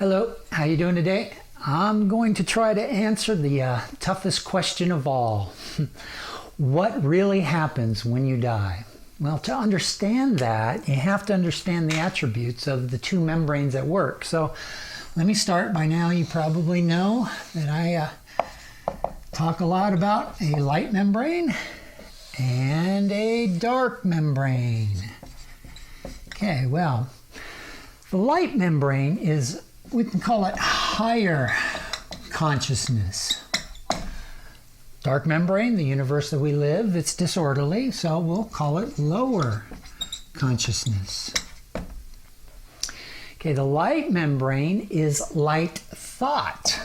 Hello, how you doing today? I'm going to try to answer the toughest question of all. What really happens when you die? Well, to understand that, you have to understand the attributes of the two membranes at work. So let me start. By now you probably know that I talk a lot about a light membrane and a dark membrane. Okay, well, the light membrane is, we can call it higher consciousness. Dark membrane, the universe that we live, it's disorderly, so we'll call it lower consciousness. Okay, the light membrane is light thought.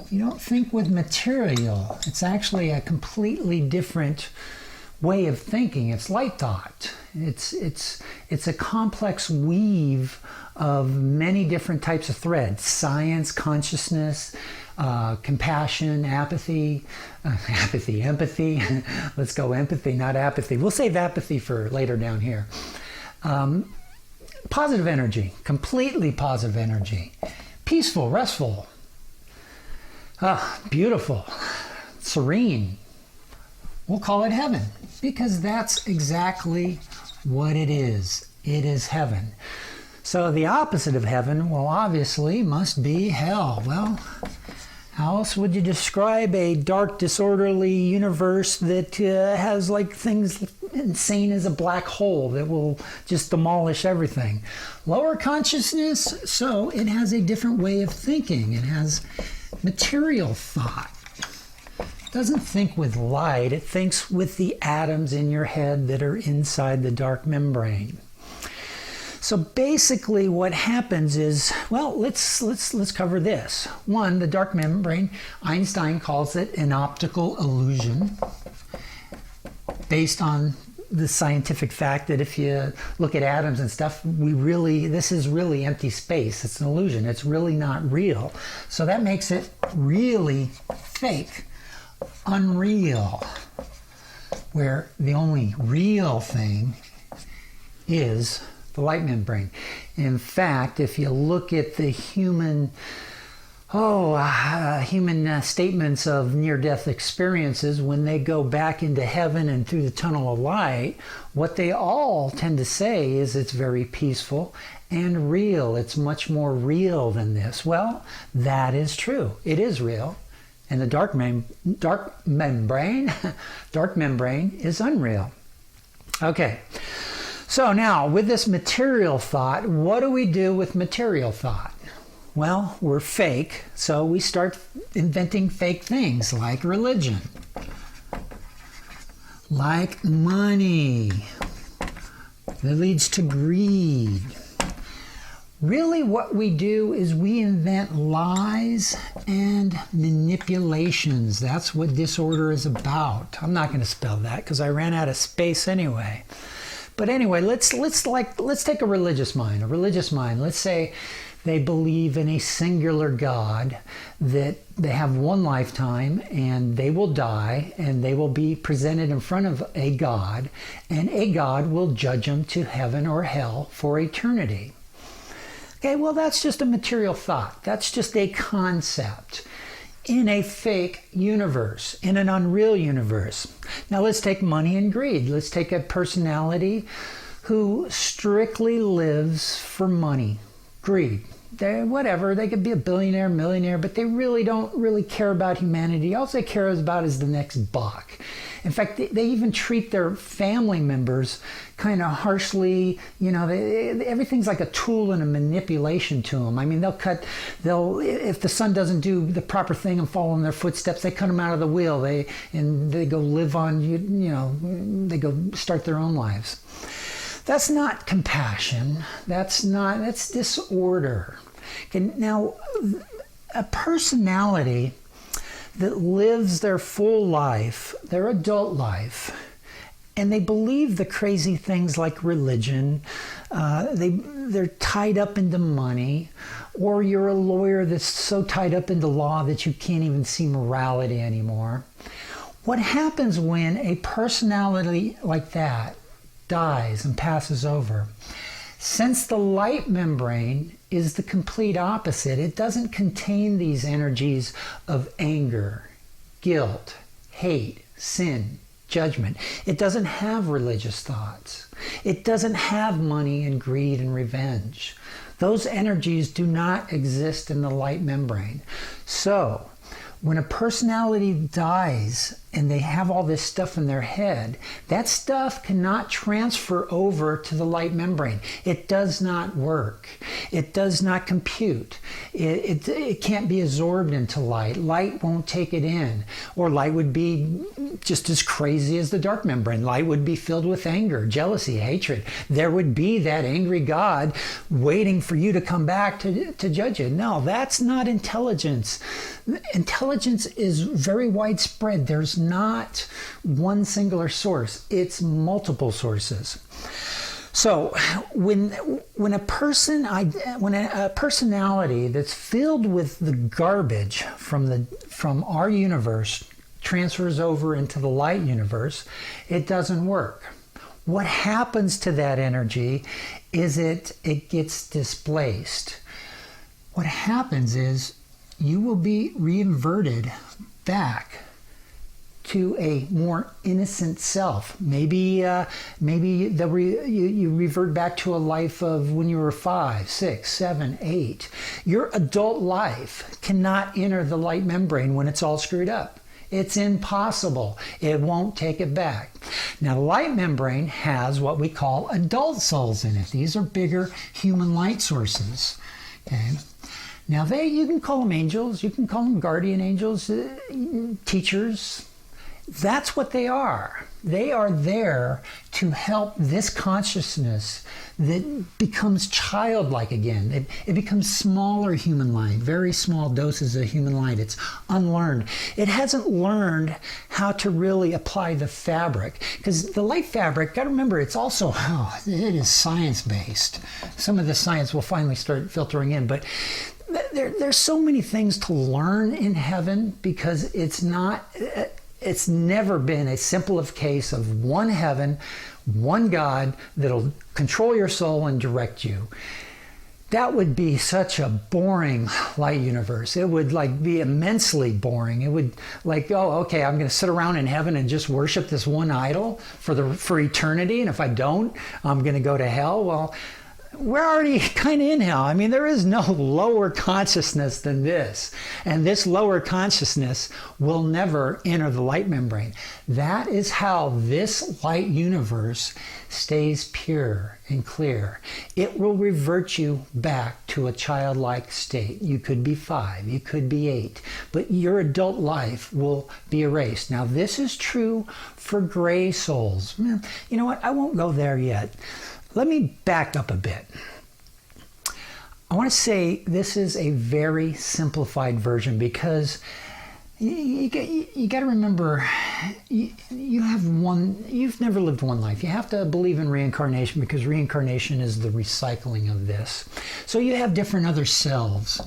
You don't think with material. It's actually a completely different way of thinking. It's light thought. It's a complex weave of many different types of threads: science, consciousness, compassion, empathy. Let's go empathy, not apathy. We'll save apathy for later down here. Positive energy, completely positive energy. Peaceful, restful. Beautiful, serene. We'll call it heaven, because that's exactly what it is. It is heaven. So the opposite of heaven, well, obviously must be hell. Well, how else would you describe a dark, disorderly universe that has like things insane as a black hole that will just demolish everything? Lower consciousness, so it has a different way of thinking. It has material thought. It doesn't think with light, it thinks with the atoms in your head that are inside the dark membrane. So basically what happens is, well, let's cover this. One, the dark membrane, Einstein calls it an optical illusion, based on the scientific fact that if you look at atoms and stuff, this is really empty space. It's an illusion. It's really not real. So that makes it really fake, unreal, where the only real thing is the light membrane. In fact, if you look at the human statements of near-death experiences, when they go back into heaven and through the tunnel of light, what they all tend to say is it's very peaceful and real. It's much more real than this. Well, that is true. It is real. And the dark membrane is unreal. Okay. So now, with this material thought, what do we do with material thought? Well, we're fake, so we start inventing fake things like religion, like money, that leads to greed. Really what we do is we invent lies and manipulations. That's what disorder is about. I'm not going to spell that because I ran out of space anyway. But anyway, let's take a religious mind. Let's say they believe in a singular God, that they have one lifetime and they will die and they will be presented in front of a God, and a God will judge them to heaven or hell for eternity. Okay, well, that's just a material thought. That's just a concept in a fake universe, in an unreal universe. Now let's take money and greed. Let's take a personality who strictly lives for money, greed. They could be a billionaire, millionaire, but they really don't care about humanity. All they care about is the next buck. In fact, they even treat their family members kind of harshly. You know, everything's like a tool and a manipulation to them. I mean, if the son doesn't do the proper thing and follow in their footsteps, they cut him out of the wheel. They go live on, they go start their own lives. That's not compassion. That's disorder. Okay, now, a personality that lives their full life, their adult life, and they believe the crazy things like religion, they're tied up into money, or you're a lawyer that's so tied up into law that you can't even see morality anymore. What happens when a personality like that dies and passes over? Since the light membrane is the complete opposite, it doesn't contain these energies of anger, guilt, hate, sin, judgment. It doesn't have religious thoughts. It doesn't have money and greed and revenge. Those energies do not exist in the light membrane. So, when a personality dies and they have all this stuff in their head, that stuff cannot transfer over to the light membrane. It does not work. It does not compute. It can't be absorbed into light. Light won't take it in. Or light would be just as crazy as the dark membrane. Light would be filled with anger, jealousy, hatred. There would be that angry God waiting for you to come back to judge it. No, that's not intelligence. Intelligence is very widespread. There's not one singular source. It's multiple sources. So when a personality that's filled with the garbage from our universe transfers over into the light universe, it doesn't work. What happens to that energy is it gets displaced. What happens is you will be reinverted back to a more innocent self. Maybe you revert back to a life of when you were 5, 6, 7, 8. Your adult life cannot enter the light membrane when it's all screwed up. It's impossible. It won't take it back. Now, the light membrane has what we call adult souls in it. These are bigger human light sources. Okay. Now, you can call them angels, you can call them guardian angels, teachers. That's what they are. They are there to help this consciousness that becomes childlike again. It becomes smaller human light, very small doses of human light. It's unlearned. It hasn't learned how to really apply the fabric. Because the light fabric, got to remember, it's also, it is science-based. Some of the science will finally start filtering in, but there's so many things to learn in heaven because it's never been a simple case of one heaven, one God that'll control your soul and direct you. That would be such a boring light universe. It would be immensely boring. It would okay, I'm going to sit around in heaven and just worship this one idol for eternity, and if I don't, I'm going to go to hell. Well, we're already kind of in hell. I mean, there is no lower consciousness than this. And this lower consciousness will never enter the light membrane. That is how this light universe stays pure and clear. It will revert you back to a childlike state. You could be 5, you could be 8, but your adult life will be erased. Now, this is true for gray souls. You know what? I won't go there yet. Let me back up a bit. I want to say this is a very simplified version because you got to remember you've never lived one life. You have to believe in reincarnation because reincarnation is the recycling of this. So you have different other selves.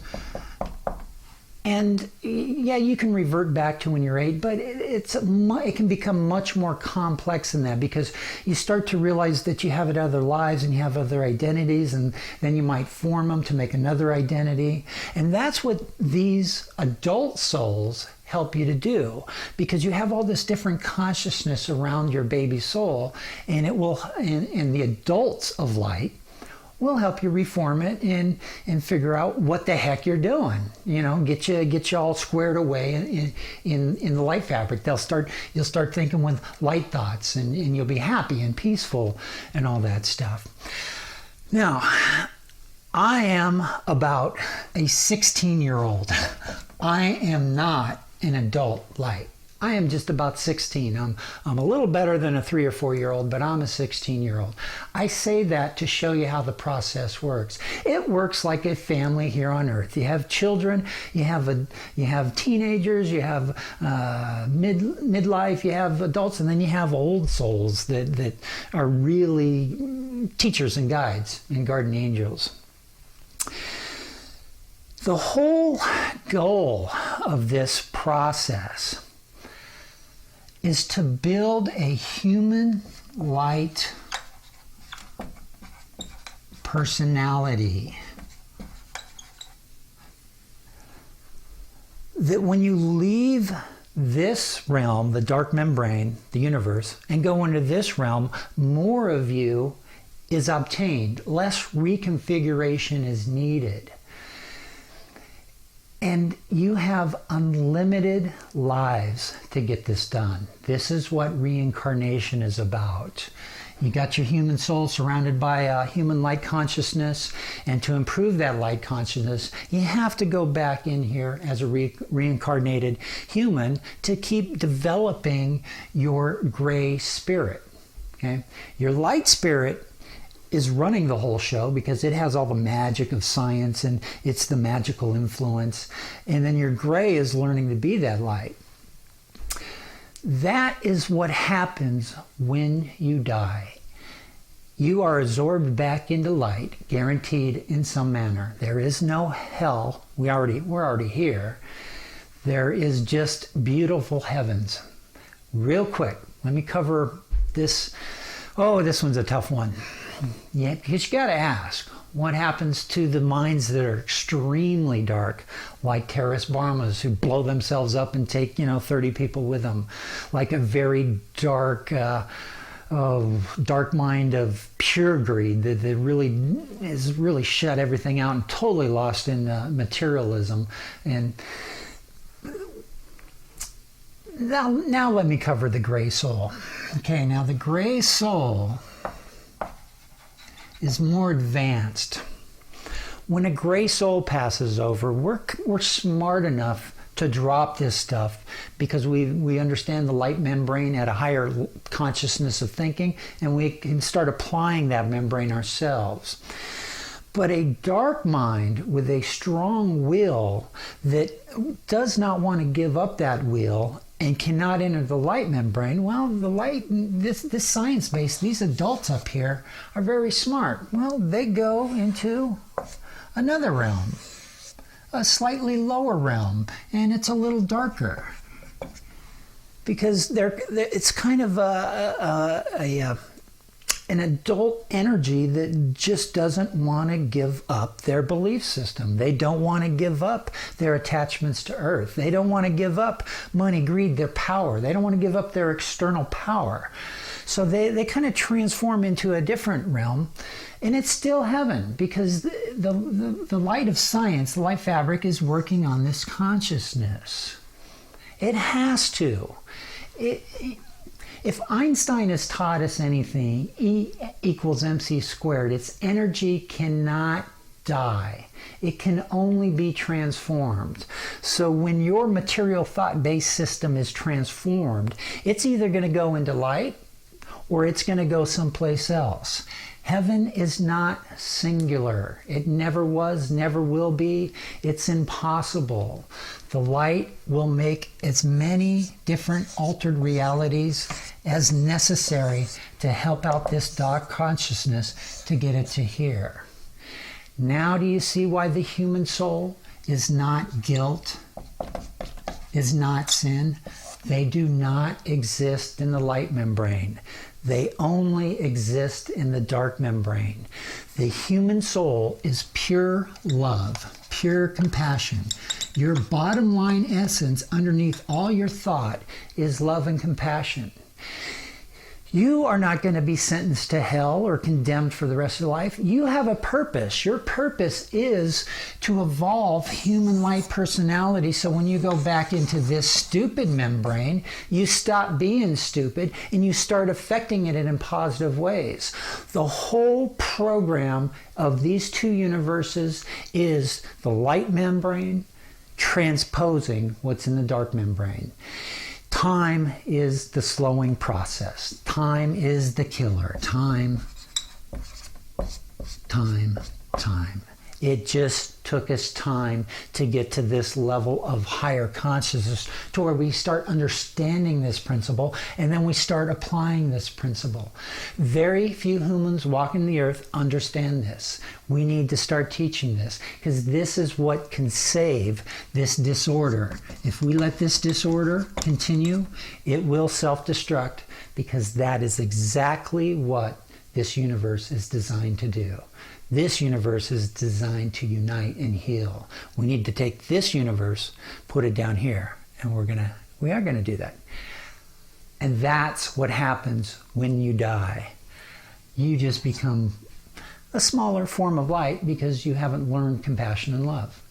And yeah, you can revert back to when you're 8, but it can become much more complex than that because you start to realize that you have other lives and you have other identities, and then you might form them to make another identity. And that's what these adult souls help you to do, because you have all this different consciousness around your baby soul, and it will, and the adults of light will help you reform it and figure out what the heck you're doing. You know, get you all squared away in the light fabric. You'll start thinking with light thoughts, and you'll be happy and peaceful and all that stuff. Now, I am about a 16-year-old. I am not an adult light. I am just about 16. I'm a little better than a 3 or 4-year-old, but I'm a 16-year-old. I say that to show you how the process works. It works like a family here on Earth. You have children, you have teenagers, you have midlife, you have adults, and then you have old souls that are really teachers and guides and guardian angels. The whole goal of this process is to build a human light personality. That when you leave this realm, the dark membrane, the universe, and go into this realm, more of you is obtained. Less reconfiguration is needed. And you have unlimited lives to get this done. This is what reincarnation is about. You got your human soul surrounded by a human light consciousness, and to improve that light consciousness, you have to go back in here as a reincarnated human to keep developing your gray spirit. Okay? Your light spirit is running the whole show because it has all the magic of science and it's the magical influence. And then your gray is learning to be that light. That is what happens when you die. You are absorbed back into light, guaranteed in some manner. There is no hell. We're already here. There is just beautiful heavens. Real quick, let me cover this. Oh, this one's a tough one. Yeah, because you got to ask, what happens to the minds that are extremely dark, like terrorist bombers who blow themselves up and take, 30 people with them, like a very dark mind of pure greed that really is really shut everything out and totally lost in materialism. And now let me cover the gray soul. Okay, now the gray soul is more advanced. When a gray soul passes over, we're smart enough to drop this stuff because we understand the light membrane at a higher consciousness of thinking, and we can start applying that membrane ourselves. But a dark mind with a strong will that does not want to give up that will and cannot enter the light membrane, well, the light, this science base, these adults up here are very smart. Well, they go into another realm, a slightly lower realm, and it's a little darker. Because it's kind of an adult energy that just doesn't want to give up their belief system. They don't want to give up their attachments to earth. They don't want to give up money, greed, their power. They don't want to give up their external power. So they kind of transform into a different realm, and it's still heaven because the light of science, the light fabric, is working on this consciousness. It has to. If Einstein has taught us anything, E equals mc squared, its energy cannot die. It can only be transformed. So when your material thought-based system is transformed, it's either going to go into light or it's going to go someplace else. Heaven is not singular. It never was, never will be. It's impossible. The light will make as many different altered realities as necessary to help out this dark consciousness to get it to here. Now do you see why the human soul is not guilt, is not sin? They do not exist in the light membrane. They only exist in the dark membrane. The human soul is pure love, pure compassion. Your bottom line essence underneath all your thought is love and compassion. You are not going to be sentenced to hell or condemned for the rest of your life. You have a purpose. Your purpose is to evolve human light personality. So when you go back into this stupid membrane, you stop being stupid and you start affecting it in positive ways. The whole program of these two universes is the light membrane transposing what's in the dark membrane. Time is the slowing process. Time is the killer. Time. It just took us time to get to this level of higher consciousness to where we start understanding this principle and then we start applying this principle. Very few humans walking the earth understand this. We need to start teaching this because this is what can save this disorder. If we let this disorder continue, it will self-destruct because that is exactly what this universe is designed to do. This universe is designed to unite and heal. We need to take this universe, put it down here, and we are gonna do that. And that's what happens when you die. You just become a smaller form of light because you haven't learned compassion and love.